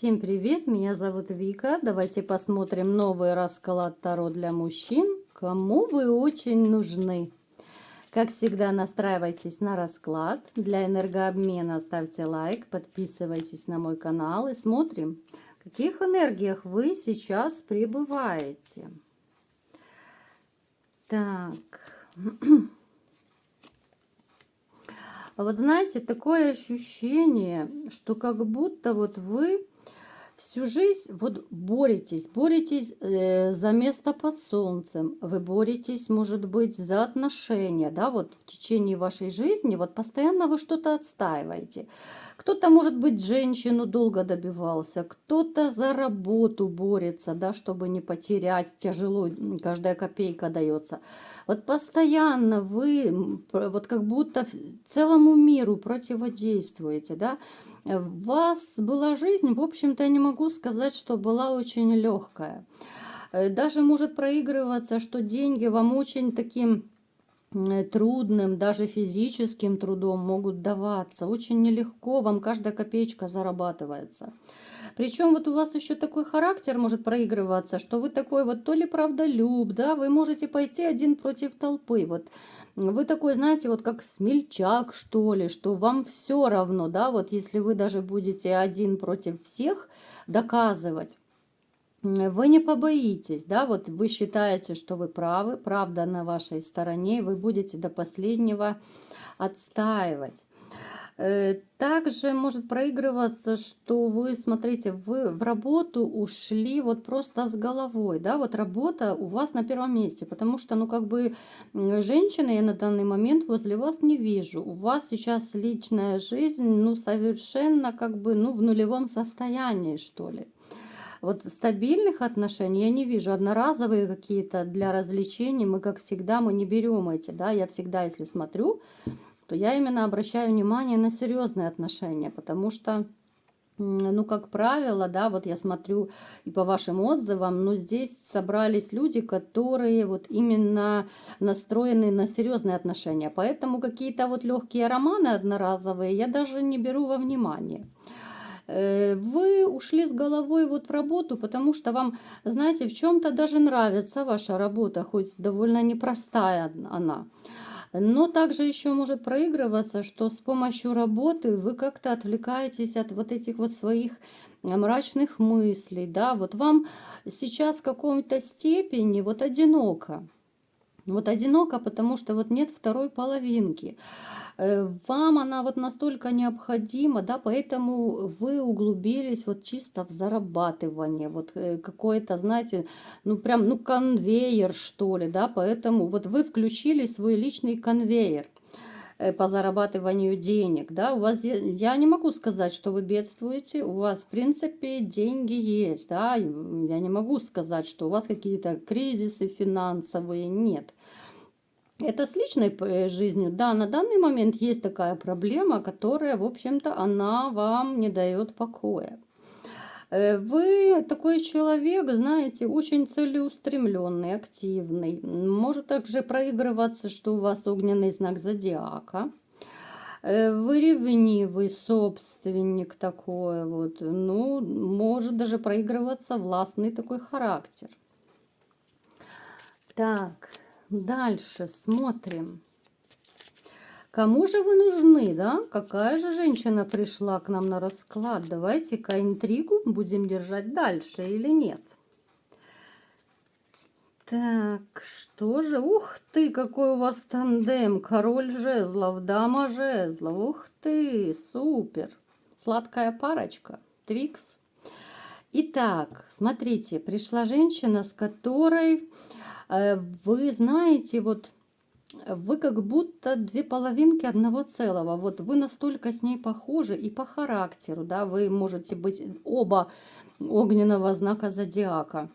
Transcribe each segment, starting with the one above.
Всем привет, меня зовут Вика. Давайте посмотрим новый расклад Таро для мужчин. Кому вы очень нужны? Как всегда, настраивайтесь на расклад. Для энергообмена ставьте лайк, подписывайтесь на мой канал и смотрим, в каких энергиях вы сейчас пребываете. Так. Вот знаете, такое ощущение, что как будто вот вы всю жизнь вот боретесь за место под солнцем, вы боретесь, может быть, за отношения, да, вот в течение вашей жизни, вот постоянно вы что-то отстаиваете. Кто-то, может быть, женщину долго добивался, кто-то за работу борется, да, чтобы не потерять, тяжело, каждая копейка дается. Вот постоянно вы вот как будто целому миру противодействуете, да. У вас была жизнь, в общем-то, я не могу сказать, что была очень легкая. Даже может проигрываться, что деньги вам очень таким трудным, даже физическим трудом могут даваться. Очень нелегко, вам каждая копеечка зарабатывается. Причем вот у вас еще такой характер может проигрываться, что вы такой вот то ли правдолюб, да, вы можете пойти один против толпы. Вот вы такой, знаете, вот как смельчак, что ли, что вам все равно, да, вот если вы даже будете один против всех доказывать, вы не побоитесь, да, вот вы считаете, что вы правы, правда на вашей стороне, и вы будете до последнего отстаивать. Также может проигрываться, что вы, смотрите, вы в работу ушли вот просто с головой, да, вот работа у вас на первом месте, потому что, ну, как бы, женщины я на данный момент возле вас не вижу. У вас сейчас личная жизнь, ну, совершенно, как бы, ну, в нулевом состоянии, что ли. Вот стабильных отношений я не вижу. Одноразовые какие-то для развлечений мы, как всегда, мы не берем эти, да. Я всегда, если смотрю, то я именно обращаю внимание на серьезные отношения, потому что, ну, как правило, да, вот я смотрю и по вашим отзывам, но здесь собрались люди, которые вот именно настроены на серьезные отношения. Поэтому какие-то вот легкие романы одноразовые я даже не беру во внимание. Вы ушли с головой вот в работу, потому что вам, знаете, в чем-то даже нравится ваша работа, хоть довольно непростая она. Но также еще может проигрываться, что с помощью работы вы как-то отвлекаетесь от вот этих вот своих мрачных мыслей, да, вот вам сейчас в какой-то степени вот одиноко. Вот одиноко, потому что вот нет второй половинки. Вам она вот настолько необходима, да, поэтому вы углубились вот чисто в зарабатывание, вот какой-то, знаете, ну прям, ну конвейер, что ли, да, поэтому вот вы включили свой личный конвейер по зарабатыванию денег, да, у вас, я не могу сказать, что вы бедствуете, у вас, в принципе, деньги есть, да, я не могу сказать, что у вас какие-то кризисы финансовые, нет. Это с личной жизнью. Да, на данный момент есть такая проблема, которая, в общем-то, она вам не дает покоя. Вы такой человек, знаете, очень целеустремленный, активный. Может также проигрываться, что у вас огненный знак зодиака. Вы ревнивый собственник такой вот. Ну, может даже проигрываться властный такой характер. Так, дальше смотрим. Кому же вы нужны, да? Какая же женщина пришла к нам на расклад? Давайте-ка интригу будем держать дальше или нет? Так, что же? Ух ты, какой у вас тандем. Король жезлов, дама жезлов. Ух ты, супер. Сладкая парочка. Твикс. Итак, смотрите, пришла женщина, с которой вы знаете, вот вы как будто две половинки одного целого. Вот вы настолько с ней похожи и по характеру, да, вы можете быть оба огненного знака зодиака.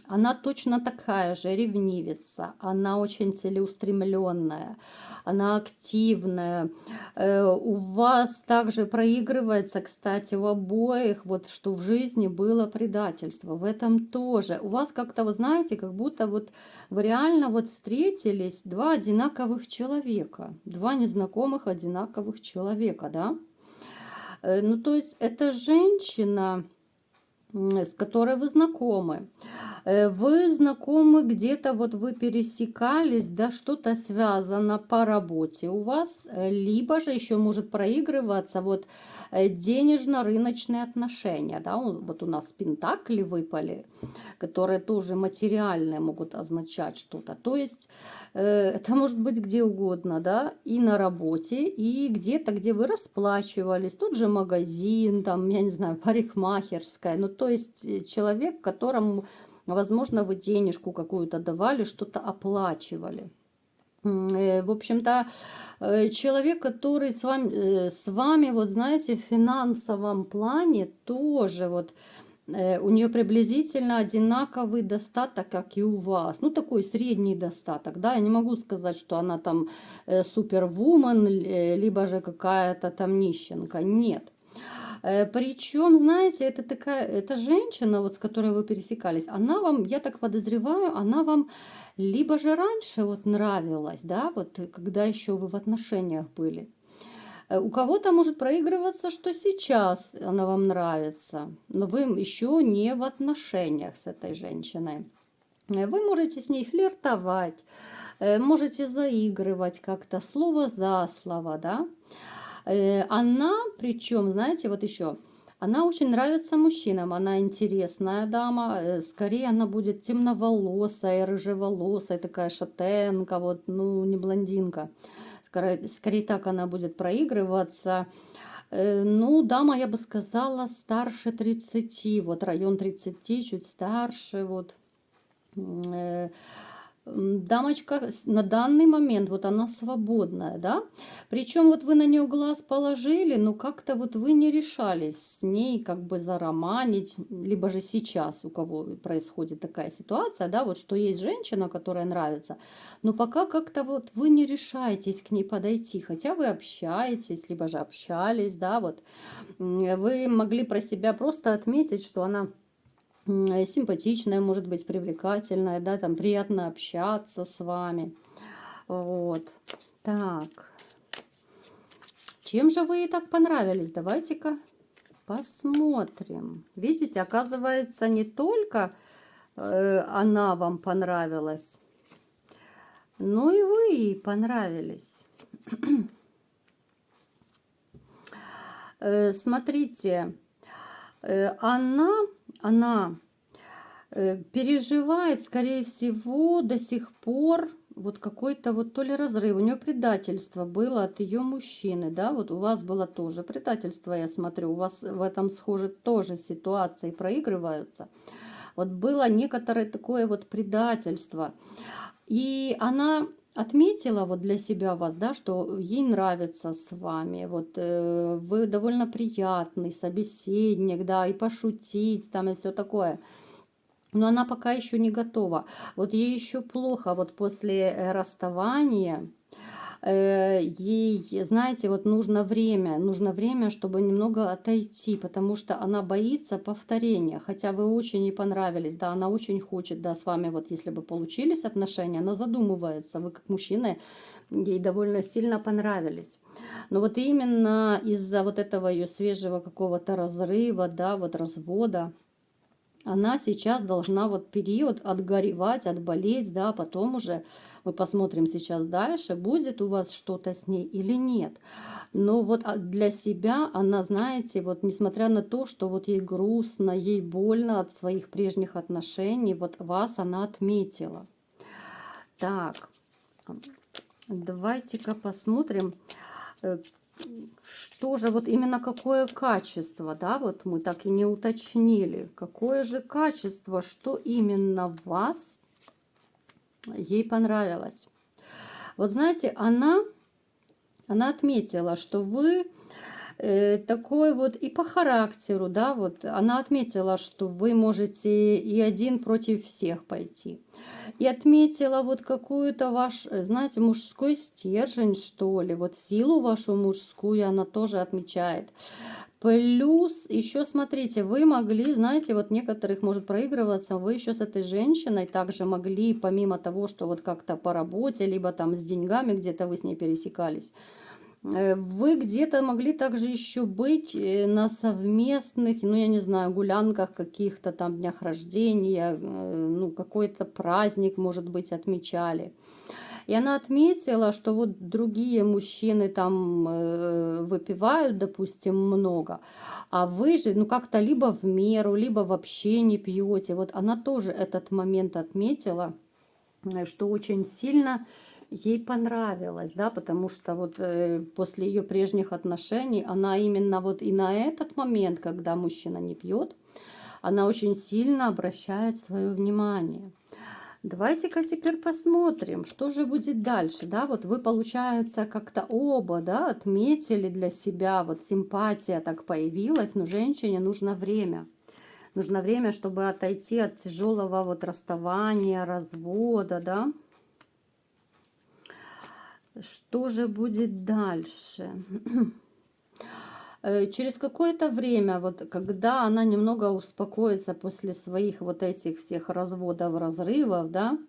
Она точно такая же ревнивица, она очень целеустремленная, она активная. У вас также проигрывается, кстати, у обоих, вот что в жизни было предательство. В этом тоже. У вас как-то, вот знаете, как будто вот вы реально вот встретились два одинаковых человека, два незнакомых одинаковых человека, да? Ну, то есть эта женщина с которой вы знакомы. Вы знакомы где-то, вот вы пересекались, да, что-то связано по работе у вас, либо же еще может проигрываться вот денежно-рыночные отношения, да, вот у нас пентакли выпали, которые тоже материальные могут означать что-то. То есть это может быть где угодно, да, и на работе, и где-то, где вы расплачивались, тот же магазин, там, я не знаю, парикмахерская, ну, то есть человек, которому, возможно, вы денежку какую-то давали, что-то оплачивали. В общем-то, человек, который с вами, вот знаете, в финансовом плане тоже вот у нее приблизительно одинаковый достаток, как и у вас. Ну, такой средний достаток, да. Я не могу сказать, что она там супервумен, либо же какая-то там нищенка. Нет. Причем, знаете, это женщина, вот с которой вы пересекались, она вам, я так подозреваю, она вам либо же раньше вот нравилась, да, вот когда еще вы в отношениях были. У кого-то может проигрываться, что сейчас она вам нравится, но вы еще не в отношениях с этой женщиной. Вы можете с ней флиртовать, можете заигрывать как-то слово за слово, да. Она, причем, знаете, вот еще, она очень нравится мужчинам, она интересная дама, скорее она будет темноволосая, рыжеволосая, такая шатенка, вот, ну, не блондинка. Скорее так она будет проигрываться. Ну, дама, я бы сказала, старше 30, вот район 30, чуть старше, вот. Э, Дамочка на данный момент, вот она свободная, да, причем вот вы на нее глаз положили, но как-то вот вы не решались с ней как бы зароманить, либо же сейчас у кого происходит такая ситуация, да, вот что есть женщина, которая нравится, но пока как-то вот вы не решаетесь к ней подойти, хотя вы общаетесь, либо же общались, да, вот вы могли про себя просто отметить, что она симпатичная, может быть, привлекательная, да, там приятно общаться с вами. Вот. Так. Чем же вы ей так понравились? Давайте-ка посмотрим. Видите, оказывается, не только она вам понравилась, но и вы ей понравились. Смотрите, она переживает, скорее всего, до сих пор вот какой-то вот то ли разрыв, у нее предательство было от ее мужчины, да, вот у вас было тоже предательство, я смотрю, у вас в этом схоже тоже ситуации проигрываются. Вот было некоторое такое вот предательство. И она отметила вот для себя вас, да, что ей нравится с вами, вот вы довольно приятный собеседник, да, и пошутить там и все такое. Но она пока еще не готова. Вот ей еще плохо вот после расставания. Ей, знаете, вот нужно время, чтобы немного отойти, потому что она боится повторения, хотя вы очень ей понравились, да, она очень хочет, да, с вами, вот если бы получились отношения, она задумывается, вы как мужчина ей довольно сильно понравились. Но вот именно из-за вот этого ее свежего какого-то разрыва, да, вот развода, она сейчас должна вот период отгоревать, отболеть, да, потом уже мы посмотрим сейчас дальше, будет у вас что-то с ней или нет. Но вот для себя она, знаете, вот несмотря на то, что вот ей грустно, ей больно от своих прежних отношений, вот вас она отметила. Так, давайте-ка посмотрим, что же, вот именно какое качество, да, вот мы так и не уточнили. Какое же качество, что именно в вас ей понравилось. Вот знаете, она отметила, что вы такой вот и по характеру, да, вот она отметила, что вы можете и один против всех пойти. И отметила вот какую-то ваш, знаете, мужской стержень, что ли, вот силу вашу мужскую она тоже отмечает. Плюс еще смотрите, вы могли, знаете, вот некоторых может проигрываться, вы еще с этой женщиной также могли, помимо того, что вот как-то по работе, либо там с деньгами где-то вы с ней пересекались, Вы где-то могли также еще быть на совместных, ну, я не знаю, гулянках, каких-то там днях рождения, ну, какой-то праздник, может быть, отмечали. И она отметила, что вот другие мужчины там выпивают, допустим, много, а вы же, ну, как-то либо в меру, либо вообще не пьете. Вот она тоже этот момент отметила, что очень сильно ей понравилось, да, потому что вот после ее прежних отношений она именно вот и на этот момент, когда мужчина не пьет, она очень сильно обращает свое внимание. Давайте-ка теперь посмотрим, что же будет дальше, да, вот вы, получается, как-то оба, да, отметили для себя, вот симпатия так появилась, но женщине нужно время. Нужно время, чтобы отойти от тяжелого вот расставания, развода, да. Что же будет дальше? Через какое-то время, вот когда она немного успокоится после своих вот этих всех разводов, разрывов, да,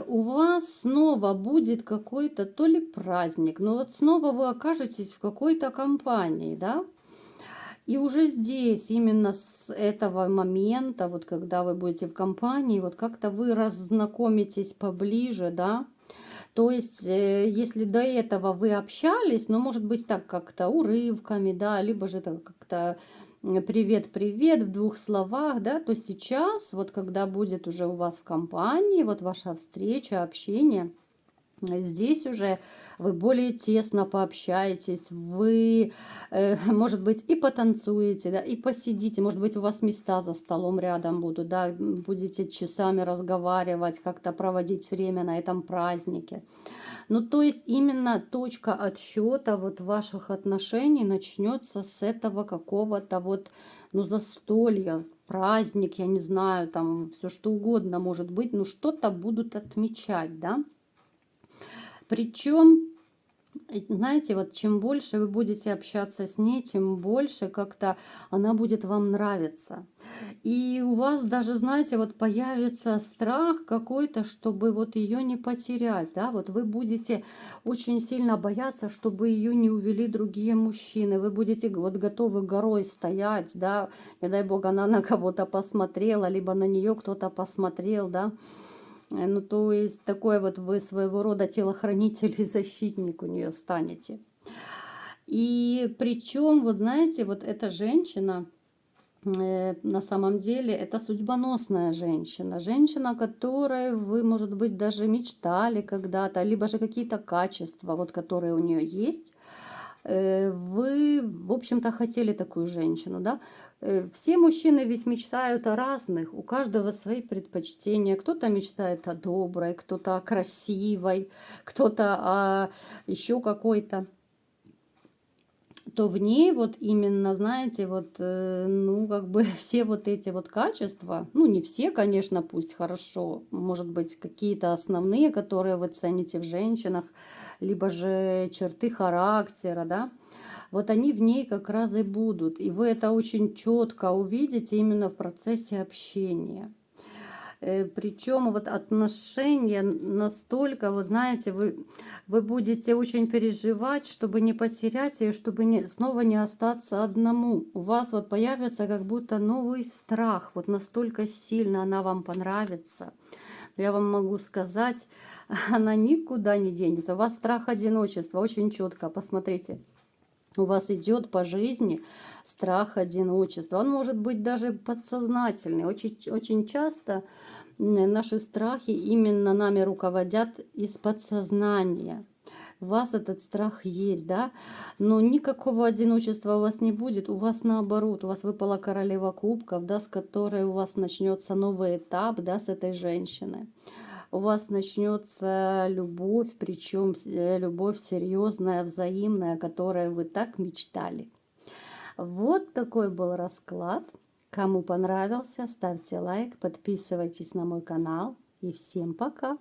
у вас снова будет какой-то то ли праздник, но вот снова вы окажетесь в какой-то компании, да, и уже здесь, именно с этого момента, вот когда вы будете в компании, вот как-то вы разнакомитесь поближе, да. То есть, если до этого вы общались, ну, может быть, так как-то урывками, да, либо же это как-то привет-привет в двух словах, да, то сейчас, вот когда будет уже у вас в компании, вот ваша встреча, общение, здесь уже вы более тесно пообщаетесь, вы, может быть, и потанцуете, да, и посидите, может быть, у вас места за столом рядом будут, да, будете часами разговаривать, как-то проводить время на этом празднике. Ну, то есть именно точка отсчета вот ваших отношений начнется с этого какого-то вот, ну, застолья, праздник, я не знаю, там все что угодно может быть, но что-то будут отмечать, да. Причем, знаете, вот чем больше вы будете общаться с ней, тем больше как-то она будет вам нравиться. И у вас даже, знаете, вот появится страх какой-то, чтобы вот ее не потерять, да, вот вы будете очень сильно бояться, чтобы ее не увели другие мужчины, вы будете вот готовы горой стоять, да, не дай бог она на кого-то посмотрела, либо на нее кто-то посмотрел, да. Ну, то есть такой вот вы своего рода телохранитель и защитник у нее станете. И причем, вот знаете, вот эта женщина, на самом деле, это судьбоносная женщина. Женщина, которой вы, может быть, даже мечтали когда-то, либо же какие-то качества, вот, которые у нее есть. Вы, в общем-то, хотели такую женщину, да? Все мужчины ведь мечтают о разных, у каждого свои предпочтения. Кто-то мечтает о доброй, кто-то о красивой, кто-то о еще какой-то. То в ней вот именно, знаете, вот, ну, как бы все вот эти вот качества, ну, не все, конечно, пусть хорошо, может быть, какие-то основные, которые вы цените в женщинах, либо же черты характера, да, вот они в ней как раз и будут. И вы это очень четко увидите именно в процессе общения. Причем вот отношения настолько, вот знаете, вы будете очень переживать, чтобы не потерять ее, чтобы снова не остаться одному. У вас вот появится как будто новый страх, вот настолько сильно она вам понравится. Я вам могу сказать, она никуда не денется. У вас страх одиночества очень четко, посмотрите. У вас идет по жизни страх одиночества. Он может быть даже подсознательный. Очень, очень часто наши страхи именно нами руководят из подсознания. У вас этот страх есть, да, но никакого одиночества у вас не будет, у вас наоборот, у вас выпала королева кубков, да, с которой у вас начнется новый этап, да, с этой женщины. У вас начнется любовь, причем любовь серьезная, взаимная, о которой вы так мечтали. Вот такой был расклад. Кому понравился, ставьте лайк, подписывайтесь на мой канал. И всем пока!